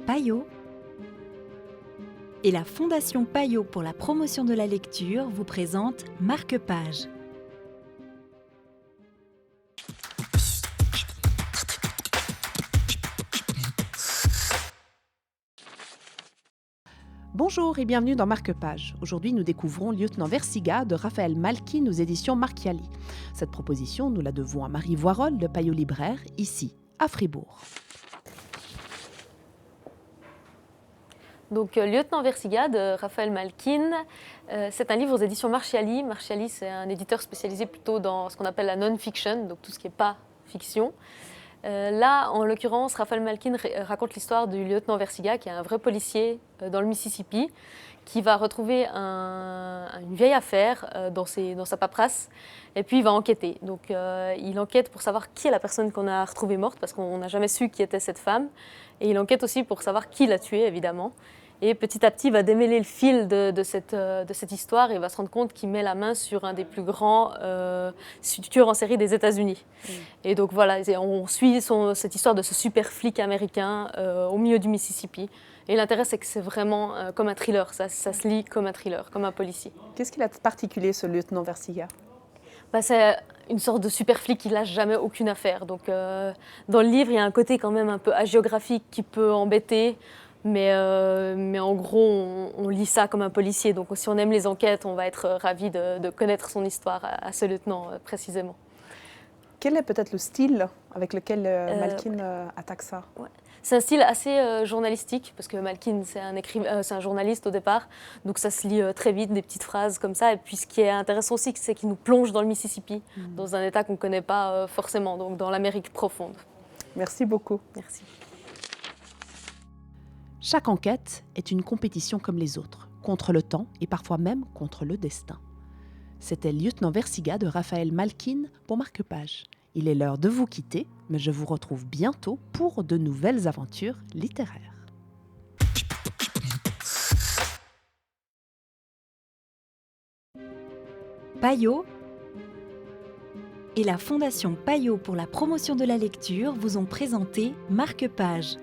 Payot et la Fondation Payot pour la promotion de la lecture vous présente Marque-Page. Bonjour et bienvenue dans Marque-Page. Aujourd'hui, nous découvrons Lieutenant Versiga de Raphaël Malkin aux éditions Marchiali. Cette proposition, nous la devons à Marie Voirol, le Payot libraire, ici, à Fribourg. Donc, Lieutenant Versiga de Raphaël Malkin, c'est un livre aux éditions Marchiali. Marchiali, c'est un éditeur spécialisé plutôt dans ce qu'on appelle la non-fiction, donc tout ce qui n'est pas fiction. Là, en l'occurrence, Raphaël Malkin raconte l'histoire du lieutenant Versiga, qui est un vrai policier dans le Mississippi, qui va retrouver une vieille affaire dans sa paperasse, et puis il va enquêter. Donc, il enquête pour savoir qui est la personne qu'on a retrouvée morte, parce qu'on n'a jamais su qui était cette femme, et il enquête aussi pour savoir qui l'a tuée, évidemment. Et petit à petit, il va démêler le fil de cette histoire et il va se rendre compte qu'il met la main sur un des plus grands tueurs en série des États-Unis. Et donc voilà, on suit cette histoire de ce super flic américain au milieu du Mississippi. Et l'intérêt, c'est que c'est vraiment comme un thriller, ça se lit comme un thriller, comme un policier. Qu'est-ce qu'il a de particulier, ce Lieutenant Versiga ? C'est une sorte de super flic qui lâche jamais aucune affaire. Donc, dans le livre, il y a un côté quand même un peu hagiographique qui peut embêter. Mais en gros, on lit ça comme un policier. Donc si on aime les enquêtes, on va être ravis de connaître son histoire à ce lieutenant précisément. Quel est peut-être le style avec lequel Malkin attaque ça ? Ouais. C'est un style assez journalistique, parce que Malkin, c'est un journaliste au départ. Donc ça se lit très vite, des petites phrases comme ça. Et puis ce qui est intéressant aussi, c'est qu'il nous plonge dans le Mississippi, dans un état qu'on ne connaît pas forcément, donc dans l'Amérique profonde. Merci beaucoup. Merci. Chaque enquête est une compétition comme les autres, contre le temps et parfois même contre le destin. C'était Lieutenant Versiga de Raphaël Malkin pour Marque-Page. Il est l'heure de vous quitter, mais je vous retrouve bientôt pour de nouvelles aventures littéraires. Payot et la Fondation Payot pour la promotion de la lecture vous ont présenté Marque-Page.